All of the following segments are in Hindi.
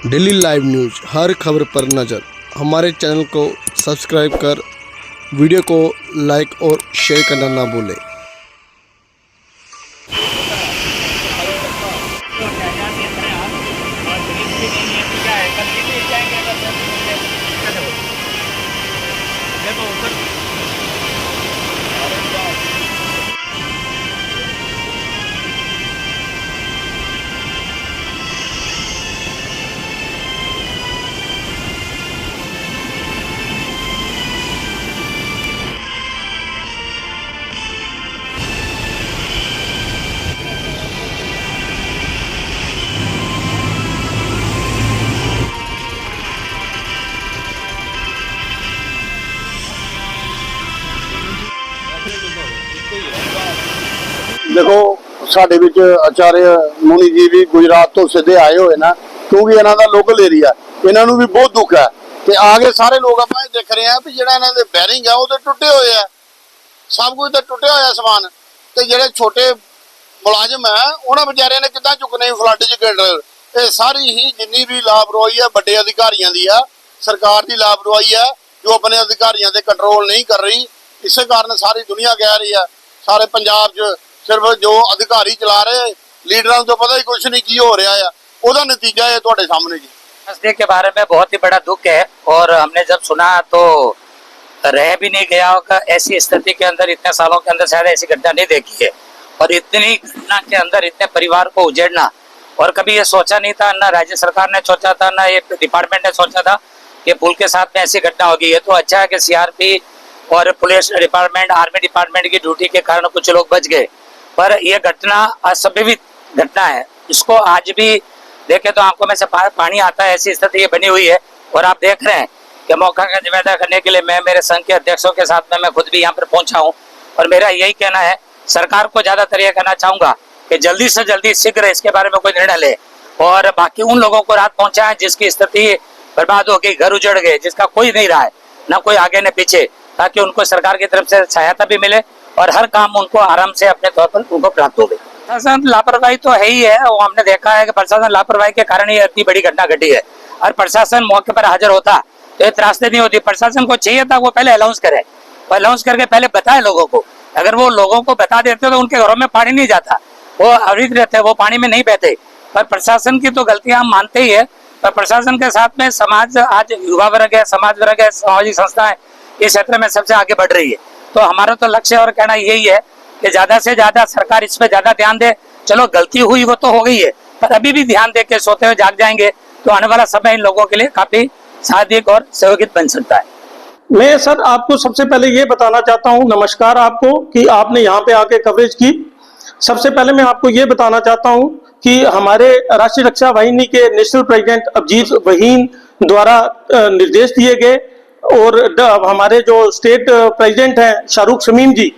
डेली लाइव न्यूज हर खबर पर नज़र। हमारे चैनल को सब्सक्राइब कर वीडियो को लाइक और शेयर करना ना भूलें। देखो साडे विच आचार्य मुनि जी भी गुजरात तो सीधे आए हुए ना, क्योंकि इन्हां दा लोकल एरिया इन्हां नूं भी बहुत दुख है। ते आगे सारे लोग आपां देख रहे हैं भी जिहड़ा इन्हां दे बैरिंग है वो तो टुटे हुए है, सब कुछ तो टुटिया होया समान। ते जिहड़े छोटे मुलाजम है उन्हां बेचारियां ने किद्दां चुकने फ्लड च गिल्डर। ये सारी ही जिन्नी भी लापरवाही है बड़े अधिकारियों की है, सरकार की लापरवाही है जो अपने अधिकारियों से कंट्रोल नहीं कर रही। इस कारण सारी दुनिया कह रही है, सारे पंजाब च सिर्फ जो अधिकारी चला रहे लीडरों को पता ही कुछ नहीं की हो रहा है, उसका नतीजा है तुहाडे सामने जी। मसले के बारे में बहुत ही बड़ा दुख है और हमने जब सुना तो रह भी नहीं गया होगा। ऐसी स्थिति के अंदर इतने सालों के अंदर शायद ऐसी घटना नहीं देखी है और इतनी घटना के अंदर इतने परिवार को उजेड़ना, और कभी ये सोचा नहीं था, ना राज्य सरकार ने सोचा था, ना ये डिपार्टमेंट ने सोचा था कि पुल के साथ में ऐसी घटना होगी। ये तो अच्छा है कि सीआरपी और पुलिस डिपार्टमेंट, आर्मी डिपार्टमेंट की ड्यूटी के कारण कुछ लोग बच गए, पर यह घटना असंभावित घटना है। इसको आज भी देखे तो आंखों में से पानी आता है, ऐसी स्थिति बनी हुई है। और आप देख रहे हैं कि मौका का जिम्मेदार करने के लिए मैं मेरे संघ के अध्यक्षों के साथ में मैं खुद भी यहाँ पर पहुंचा हूँ। और मेरा यही कहना है, सरकार को ज्यादातर यह कहना चाहूंगा कि जल्दी से जल्दी शीघ्र इसके बारे में कोई निर्णय ले और बाकी उन लोगों को राहत पहुंचाए जिसकी स्थिति बर्बाद हो गई, घर उजड़ गए, जिसका कोई नहीं रहा है, ना कोई आगे न पीछे, ताकि उनको सरकार की तरफ से सहायता भी मिले और हर काम उनको आराम से अपने तौर पर उनको प्राप्त हो गई। प्रशासन लापरवाही तो है ही है, वो हमने देखा है कि प्रशासन लापरवाही के कारण ही इतनी बड़ी घटना घटी है। और प्रशासन मौके पर हाजिर होता तो ये त्रासदी नहीं होती। प्रशासन को चाहिए था वो पहले अनाउंस करे, वो अनाउंस करके पहले बताए लोगों को। अगर वो लोगों को बता देते तो उनके घरों में पानी नहीं जाता, वो अवरुद्ध रहते, वो पानी में नहीं बहते। पर प्रशासन की तो गलतियां हम मानते ही है, पर प्रशासन के साथ में समाज, आज युवा वर्ग है, समाज वर्ग है, सामाजिक संस्थाएं इस क्षेत्र में सबसे आगे बढ़ रही है। तो हमारा तो लक्ष्य और कहना यही है कि ज्यादा से ज्यादा सरकार इस पे ज्यादा ध्यान दे। चलो गलती हुई वो तो हो गई है, पर अभी भी ध्यान दे के सोते हुए जाग जाएंगे तो आने वाला समय इन लोगों के लिए काफी सार्थक और सहयोगित बन सकता है। मैं सर आपको सबसे पहले ये बताना चाहता हूँ, नमस्कार आपको, कि आपने यहाँ पे आके कवरेज की। सबसे पहले मैं आपको ये बताना चाहता हूँ कि हमारे राष्ट्रीय रक्षा वाहिनी के नेशनल प्रेसिडेंट अजीज वहीन द्वारा निर्देश दिए गए और हमारे जो स्टेट प्रेसिडेंट हैं शाहरुख शमीम जी,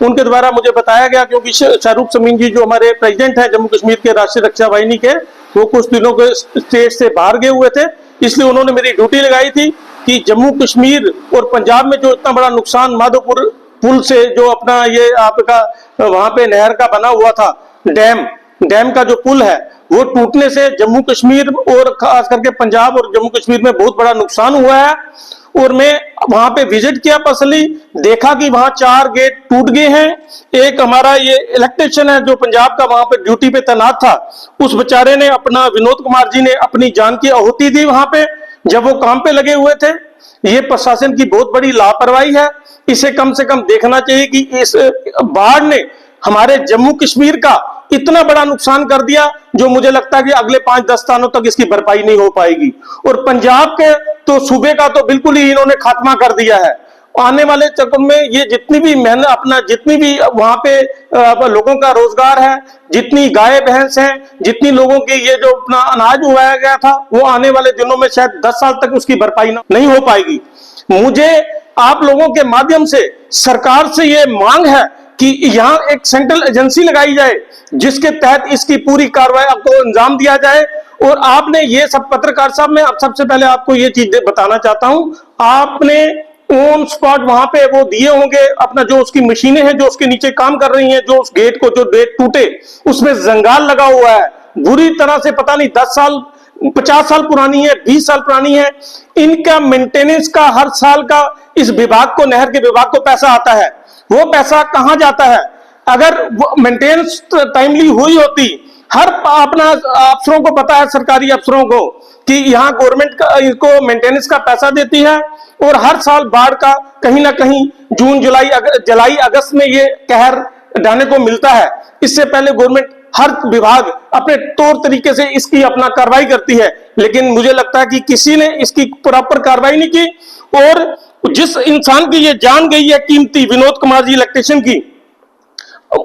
उनके द्वारा मुझे बताया गया, क्योंकि शाहरुख शमीम जी जो हमारे प्रेसिडेंट हैं जम्मू कश्मीर के राष्ट्रीय रक्षा वाहिनी के, वो कुछ दिनों के स्टेट से बाहर गए हुए थे, इसलिए उन्होंने मेरी ड्यूटी लगाई थी कि जम्मू कश्मीर और पंजाब में जो इतना बड़ा नुकसान माधोपुर पुल से जो अपना ये आपका वहां पे नहर का बना हुआ था, डैम का जो पुल है वो टूटने से जम्मू कश्मीर और खास करके पंजाब और जम्मू कश्मीर में बहुत बड़ा नुकसान हुआ है। और मैं वहां पे विजिट किया, पर्सनली देखा कि वहां 4 गेट टूट गए हैं। एक हमारा ये इलेक्ट्रिशियन है जो पंजाब का वहां पे ड्यूटी पे तैनात था, उस बेचारे ने अपना, विनोद कुमार जी ने अपनी जान की आहुति दी वहां पे जब वो काम पे लगे हुए थे। ये प्रशासन की बहुत बड़ी लापरवाही है, इसे कम से कम देखना चाहिए कि इस बाढ़ ने हमारे जम्मू कश्मीर का इतना बड़ा नुकसान कर दिया जो मुझे लगता है कि अगले 5-10 सालों तक इसकी भरपाई नहीं हो पाएगी। और पंजाब के तो सूबे का तो बिल्कुल ही इन्होंने खात्मा कर दिया है। आने वाले चक्कर में ये जितनी भी मेहनत अपना, जितनी भी वहां पे लोगों का रोजगार है, जितनी गाय भैंस हैं, जितनी लोगों की ये जो अपना अनाज उगाया गया था, वो आने वाले दिनों में शायद 10 साल तक उसकी भरपाई नहीं हो पाएगी। मुझे आप लोगों के माध्यम से सरकार से ये मांग है कि यहाँ एक सेंट्रल एजेंसी लगाई जाए जिसके तहत इसकी पूरी कार्रवाई को अंजाम दिया जाए। और आपने ये सब, पत्रकार साहब, मैं अब सबसे पहले आपको ये चीज बताना चाहता हूं, आपने ऑन स्पॉट वहां पे वो दिए होंगे अपना, जो उसकी मशीनें हैं जो उसके नीचे काम कर रही हैं, जो उस गेट को, जो गेट टूटे उसमें जंगाल लगा हुआ है बुरी तरह से, पता नहीं 10 साल 50 साल पुरानी है, 20 साल पुरानी है, इनका मेंटेनेंस का हर साल का इस विभाग को, नहर के विभाग को पैसा आता है। वो पैसा कहां जाता है? अगर मेंटेनेंस टाइमली हुई होती, हर अपना अफसरों को पता है, सरकारी अफसरों को, कि यहाँ गवर्नमेंट का इनको मेंटेनेंस का पैसा देती है और हर साल बाढ़ का कहीं ना कहीं जून जुलाई अगस्त में ये कहर ढाने को मिलता है। इससे पहले गवर्नमेंट हर विभाग अपने तौर तरीके से इसकी अपना कार्रवाई करती है, लेकिन मुझे लगता है कि किसी ने इसकी प्रॉपर कार्रवाई नहीं की। और जिस इंसान की ये जान गई है कीमती, विनोद कुमार जी इलेक्ट्रिशियन की,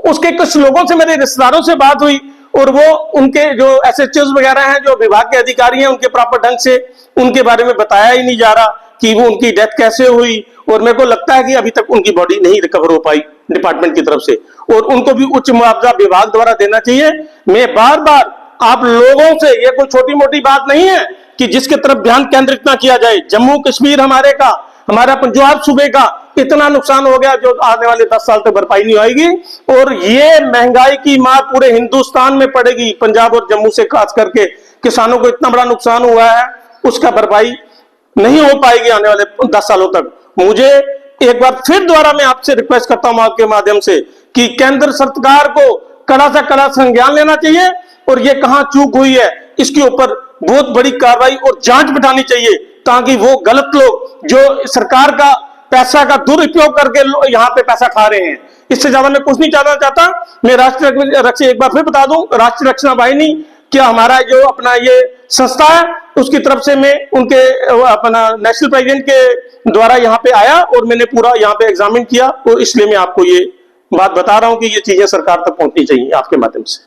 उसके कुछ लोगों से, मेरे रिश्तेदारों से बात हुई और वो उनके जो एसएचओ वगैरह हैं, जो विभाग के अधिकारी हैं, उनके प्रॉपर ढंग से उनके बारे में बताया ही नहीं जा रहा कि वो उनकी डेथ कैसे हुई। और मेरे को लगता है कि अभी तक उनकी बॉडी नहीं रिकवर हो पाई डिपार्टमेंट की तरफ से, और उनको भी उच्च मुआवजा विभाग द्वारा देना चाहिए। मैं बार बार आप लोगों से, ये कोई छोटी मोटी बात नहीं है कि जिसके तरफ ध्यान केंद्रित ना किया जाए। जम्मू कश्मीर हमारा पंजाब सूबे का इतना नुकसान हो गया जो आने वाले 10 साल तक भरपाई नहीं होगी, और ये महंगाई की मार पूरे हिंदुस्तान में पड़ेगी। पंजाब और जम्मू से खास करके किसानों को इतना बड़ा नुकसान हुआ है, उसका भरपाई नहीं हो पाएगी आने वाले 10 सालों तक। मुझे एक बार फिर दोबारा मैं आपसे रिक्वेस्ट करता हूं आपके माध्यम से कि केंद्र सरकार को कड़ा से कड़ा संज्ञान लेना चाहिए और ये कहां चूक हुई है इसके ऊपर बहुत बड़ी कार्रवाई और जांच बिठानी चाहिए, ताकि वो गलत लोग जो सरकार का पैसा का दुरुपयोग करके यहाँ पे पैसा खा रहे हैं। इससे ज्यादा मैं कुछ नहीं चाहता। मैं राष्ट्रीय रक्षा, एक बार फिर बता दूं, राष्ट्रीय रक्षा वाहिनी क्या हमारा जो अपना ये संस्था है, उसकी तरफ से मैं उनके अपना नेशनल प्रेसिडेंट के द्वारा यहाँ पे आया और मैंने पूरा यहाँ पे एग्जामिन किया, और इसलिए मैं आपको ये बात बता रहा हूँ कि ये चीजें सरकार तक पहुंचनी चाहिए आपके माध्यम से।